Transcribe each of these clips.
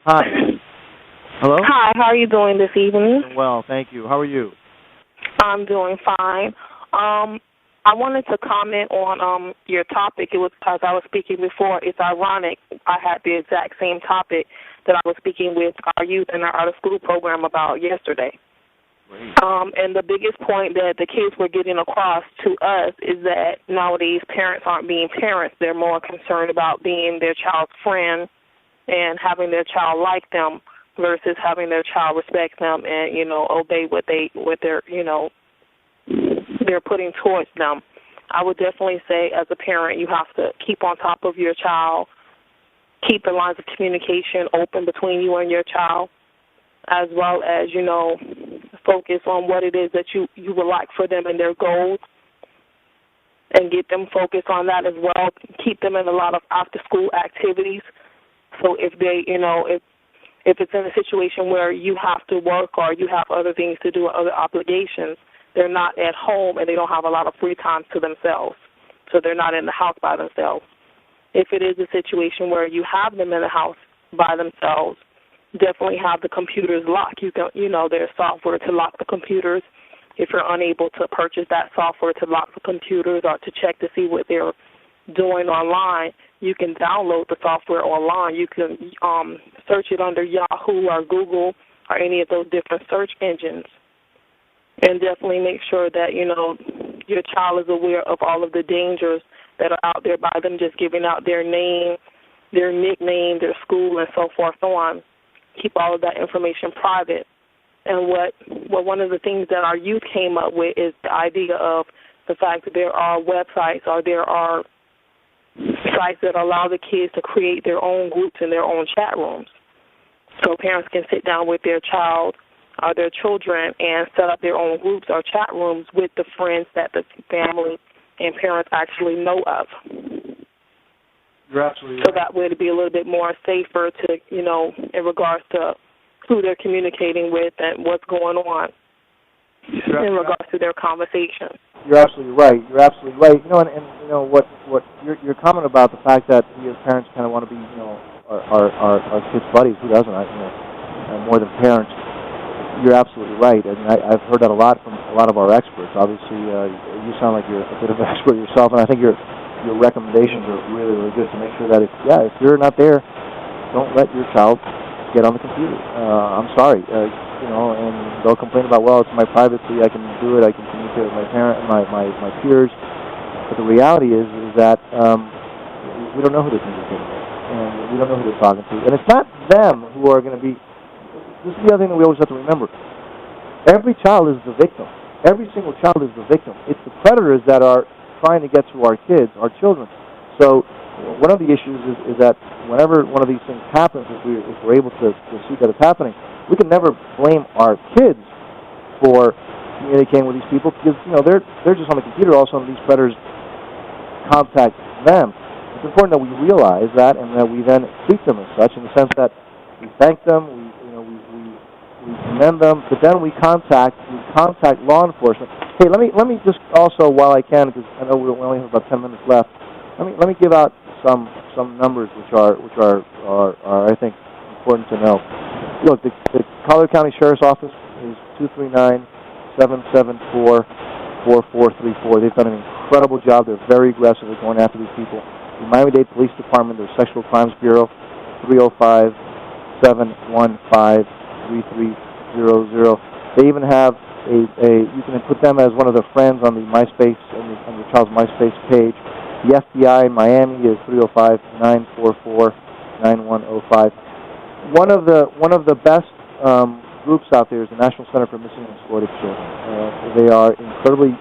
Hi. Hello? Hi, how are you doing this evening? Well, thank you. How are you? I'm doing fine. I wanted to comment on your topic. It was because I was speaking before. It's ironic. I had the exact same topic that I was speaking with our youth in our out-of-school program about yesterday. Great. And the biggest point that the kids were getting across to us is that nowadays parents aren't being parents. They're more concerned about being their child's friend and having their child like them versus having their child respect them and, obey what they're putting towards them. I would definitely say as a parent you have to keep on top of your child, keep the lines of communication open between you and your child, as well as, focus on what it is that you would like for them and their goals and get them focused on that as well. Keep them in a lot of after-school activities. So if they, if it's in a situation where you have to work or you have other things to do, other obligations, they're not at home and they don't have a lot of free time to themselves. So they're not in the house by themselves. If it is a situation where you have them in the house by themselves, definitely have the computers locked. You can, there's software to lock the computers. If you're unable to purchase that software to lock the computers or to check to see what they're doing online, you can download the software online. You can search it under Yahoo or Google or any of those different search engines. And definitely make sure that, your child is aware of all of the dangers that are out there by them just giving out their name, their nickname, their school, and so forth, so on. Keep all of that information private. And what one of the things that our youth came up with is the idea of the fact that there are websites or there are sites that allow the kids to create their own groups in their own chat rooms. So parents can sit down with their child or their children and set up their own groups or chat rooms with the friends that the family and parents actually know of. You're absolutely So right. that way it'd be a little bit more safer to, in regards to who they're communicating with and what's going on in regards to their conversation. You're absolutely right. You're absolutely right. What your comment about the fact that we as parents kind of want to be, our kids' buddies. Who doesn't? More than parents. You're absolutely right. I mean, I've heard that a lot from a lot of our experts. Obviously, you sound like you're a bit of an expert yourself, and I think your recommendations are really, really good to make sure that if you're not there, don't let your child get on the computer. I'm sorry, and they'll complain about, well, it's my privacy, I can do it, I can communicate with my peers. But the reality is that we don't know who they're communicating with, and we don't know who they're talking to. And it's not them who are going to be. This is the other thing that we always have to remember. Every child is the victim. Every single child is the victim. It's the predators that are trying to get to our kids, our children. So one of the issues is that whenever one of these things happens, if we're able to see that it's happening, we can never blame our kids for communicating with these people because they're just on the computer. Also, these predators contact them. It's important that we realize that and that we then treat them as such in the sense that we thank them, we commend them, but then we contact law enforcement. Hey, let me just also, while I can, because I know we only have about 10 minutes left, let me give out some numbers which are I think important to know. Look, the Collier County Sheriff's Office is 239-774-4434. They've done an incredible job. They're very aggressive at going after these people. The Miami-Dade Police Department, their Sexual Crimes Bureau, 305-715-3300. They even have you can put them as one of their friends on the MySpace, on your child's MySpace page. The FBI in Miami is 305-944-9105. One of the best groups out there is the National Center for Missing and Exploited Children. They are incredibly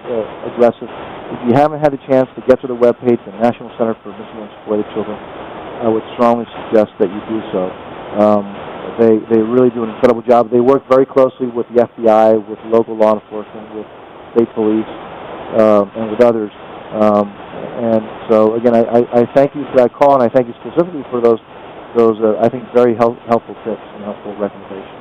aggressive. If you haven't had a chance to get to the webpage, the National Center for Missing and Exploited Children, I would strongly suggest that you do so. They really do an incredible job. They work very closely with the FBI, with local law enforcement, with state police, and with others. And so, again, I thank you for that call, and I thank you specifically for those I think, very helpful tips and helpful recommendations.